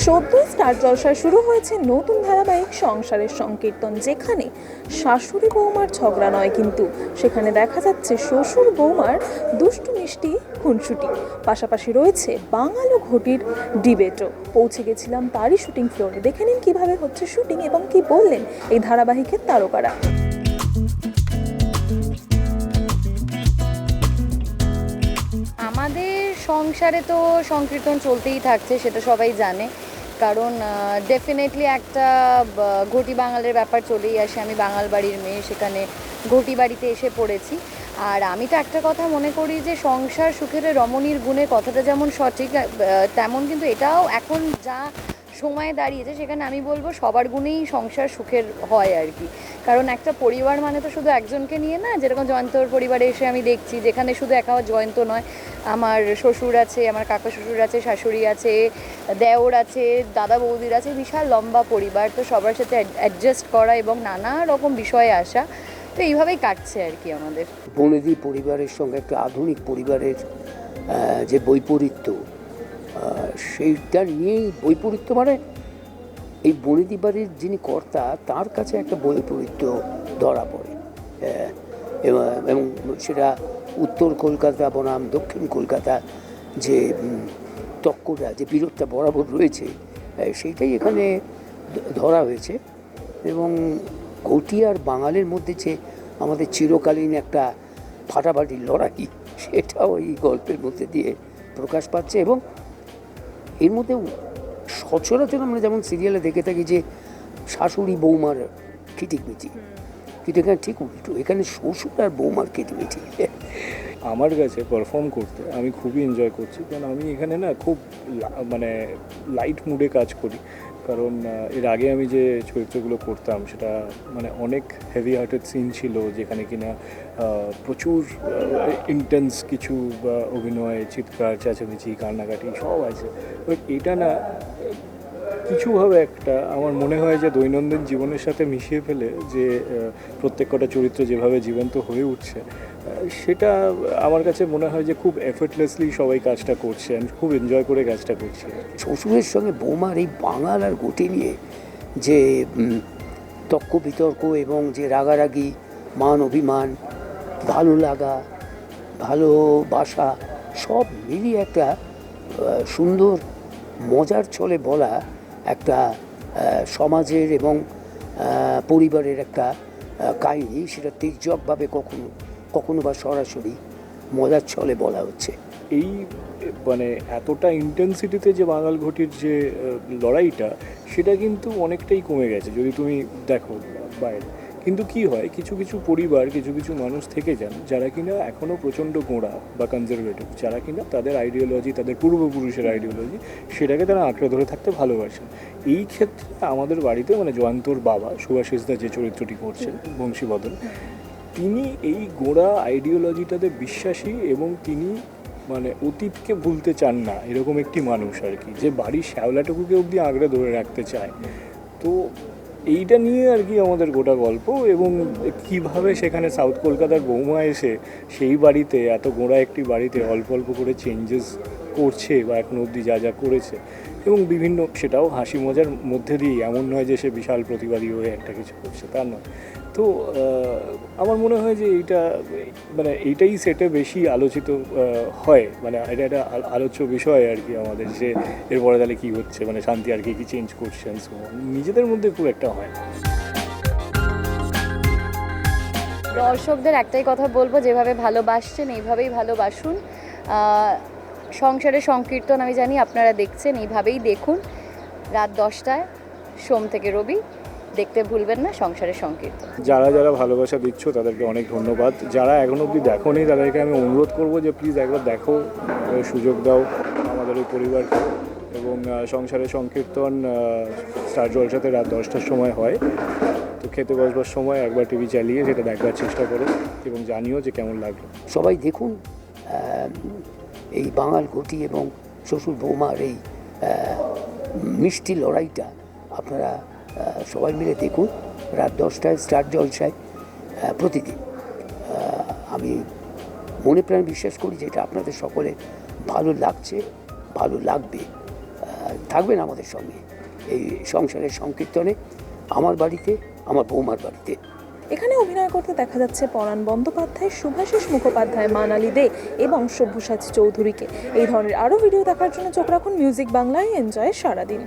সদ্য স্টার জলসায় শুরু হয়েছে নতুন ধারাবাহিক সংসারের সংকীর্তন, যেখানে শাশুড়ি বৌমার ঝগড়া নয়, কিন্তু সেখানে দেখা যাচ্ছে শ্বশুর বৌমার দুষ্টু মিষ্টি খুনসুটি। পাশাপাশি রয়েছে বাঙাল ও ঘটির ডিবেটও। পৌঁছে গেছিলাম তারই শুটিং ফ্লোরে। দেখে নিন কীভাবে হচ্ছে শুটিং এবং কি বললেন এই ধারাবাহিকের তারকারা। আমাদের সংসারে তো সংকীর্তন চলতেই থাকছে, সেটা সবাই জানে। কারণ ডেফিনেটলি একটা ঘটি বাঙালের ব্যাপার চলেই আসে। আমি বাঙাল বাড়ির মেয়ে, সেখানে ঘটি বাড়িতে এসে পড়েছি। আর আমি তো একটা কথা মনে করি যে সংসার সুখের রমণীর গুণে কথাটা যেমন সঠিক, তেমন কিন্তু এটাও এখন যা সময় দাঁড়িয়েছে সেখানে আমি বলবো সবার গুণেই সংসার সুখের হয় আর কি। কারণ একটা পরিবার মানে তো শুধু একজনকে নিয়ে না, যেরকম জয়ন্তর পরিবারে এসে আমি দেখছি যেখানে শুধু একা জয়ন্ত নয়, আমার শ্বশুর আছে, আমার কাকা শ্বশুর আছে, শাশুড়ি আছে, দেওর আছে, দাদা বৌদির আছে, বিশাল লম্বা পরিবার। তো সবার সাথে অ্যাডজাস্ট করা এবং নানা রকম বিষয়ে আসা, তো এইভাবেই কাটছে আর কি আমাদের। বনেদি পরিবারের সঙ্গে একটা আধুনিক পরিবারের যে বৈপরীত্য, সেইটা নিয়েই বৈপরীত্য মানে এই বনেদি বাড়ির যিনি কর্তা তার কাছে একটা বৈপরীত্য ধরা পড়ে, এবং সেটা উত্তর কলকাতা বনাম দক্ষিণ কলকাতা যে তক্কটা, যে বিরোধটা বরাবর রয়েছে, সেইটাই এখানে ধরা হয়েছে। এবং ঘটি আর বাঙালির মধ্যে যে আমাদের চিরকালীন একটা ফাটাফাটি লড়াই, সেটাও এই গল্পের মধ্যে দিয়ে প্রকাশ পাচ্ছে। এবং এর মধ্যে সচরাচর আমরা যেমন সিরিয়ালে দেখে থাকি যে শাশুড়ি বৌমার খিটিমিটি, কিন্তু এখানে ঠিক উল্টো, এখানে শ্বশুর আর বৌমার খিটিমিটি। আমার কাছে পারফর্ম করতে আমি খুবই এনজয় করছি, কারণ আমি এখানে না খুব মানে লাইট মুডে কাজ করি। কারণ এর আগে আমি যে চরিত্রগুলো করতাম সেটা মানে অনেক হেভি হার্টেড সিন ছিল, যেখানে কিনা প্রচুর ইন্টেন্স কিছু অভিনয়, চিৎকার, চেঁচামেচি, কান্নাকাটি সব আছে। বাট এটা না কিছুভাবে একটা আমার মনে হয় যে দৈনন্দিন জীবনের সাথে মিশিয়ে ফেলে যে প্রত্যেক কটা চরিত্র যেভাবে জীবন্ত হয়ে উঠছে, সেটা আমার কাছে মনে হয় যে খুব এফর্টলেসলি সবাই কাজটা করছে। আমি খুব এনজয় করে কাজটা করছি। শ্বশুরের সঙ্গে বৌমার এই বাঙাল আর ঘটি নিয়ে যে তর্ক বিতর্ক এবং যে রাগারাগি, মান অভিমান, ভালো লাগা, ভালোবাসা, সব মিলিয়ে একটা সুন্দর মজার ছলে বলা একটা সমাজের এবং পরিবারের একটা কাহিনী, সেটা তির্যকভাবে কখনো বা সরাসরি মজার ছলে বলা হচ্ছে। এই মানে এতটা ইন্টেন্সিটিতে যে বাঙাল ঘটির যে লড়াইটা, সেটা কিন্তু অনেকটাই কমে গেছে যদি তুমি দেখো বাইরে। কিন্তু কি হয়, কিছু কিছু পরিবার, কিছু কিছু মানুষ থেকে যান যারা কিনা এখনও প্রচণ্ড গোঁড়া বা কনজারভেটিভ, যারা কিনা তাদের আইডিওলজি, তাদের পূর্বপুরুষের আইডিওলজি, সেটাকে তারা আঁকড়ে ধরে থাকতে ভালোবাসেন। এই ক্ষেত্রে আমাদের বাড়িতে মানে জয়ন্তর বাবা শুভাশিসদা যে চরিত্রটি করছেন, বংশীবদন, তিনি এই গোঁড়া আইডিওলজিটাতে বিশ্বাসী এবং তিনি মানে অতীতকে ভুলতে চান না, এরকম একটি মানুষ আর কি, যে বাড়ির শ্যাওলাটুকুকে অবধি আঁকড়ে ধরে রাখতে চায়। তো এইটা নিয়ে আর কি আমাদের গোটা গল্প। এবং কিভাবে সেখানে সাউথ কলকাতার বৌমা এসে সেই বাড়িতে, এত গোঁড়া একটি বাড়িতে অল্প অল্প করে চেঞ্জেস করছে বা এখন অবধি যা যা করেছে, এবং বিভিন্ন, সেটাও হাসি মজার মধ্যে দিয়েই, এমন নয় যে সে বিশাল প্রতিবাদী হয়ে একটা কিছু করছে, তা নয়। তো আমার মনে হয় যে মানে এইটাই সেটে বেশি আলোচিত হয়, মানে এটা একটা আলোচ্য বিষয় আর কি আমাদের, যে এরপরে তাহলে কী হচ্ছে, মানে শান্তি আর কি চেঞ্জ করছেন, নিজেদের মধ্যে খুব একটা হয় না। দর্শকদের একটাই কথা বলবো, যেভাবে ভালোবাসছেন এইভাবেই ভালোবাসুন। সংসারের সংকীর্তন আমি জানি আপনারা দেখছেন, এইভাবেই দেখুন। রাত 10টায়, সোম থেকে রবি, দেখতে ভুলবেন না সংসারের সংকীর্তন। যারা যারা ভালোবাসা দিচ্ছ তাদেরকে অনেক ধন্যবাদ। যারা এখন অবধি দেখোনি তাদেরকে আমি অনুরোধ করবো যে প্লিজ একবার দেখো, সুযোগ দাও আমাদের এই পরিবারকে। এবং সংসারের সংকীর্তন স্টার জলসাতে রাত 10টার সময় হয়। তো খেতে বসবার সময় একবার টিভি চালিয়ে সেটা দেখবার চেষ্টা করো এবং জানিও যে কেমন লাগলো। সবাই দেখুন এই বাঙাল ঘটি এবং শ্বশুর বৌমার এই মিষ্টি লড়াইটা। আপনারা সবাই মিলে দেখুন রাত 10টায় স্টার জলসায় প্রতিদিন। আমি মনে প্রাণে বিশ্বাস করি যে এটা আপনাদের সকলে ভালো লাগছে, ভালো লাগবে। থাকবেন আমাদের সঙ্গে এই সংসারের সংকীর্তনে, আমার বাড়িতে, আমার বৌমার বাড়িতে। এখানে অভিনয় করতে দেখা যাচ্ছে পরাণ বন্দ্যোপাধ্যায়, শুভাশিস মুখোপাধ্যায়, মানালি দে এবং সব্যসাচী চৌধুরীকে। এই ধরনের আরও ভিডিও দেখার জন্য চোখ রাখুন মিউজিক বাংলায়। এনজয় সারাদিন।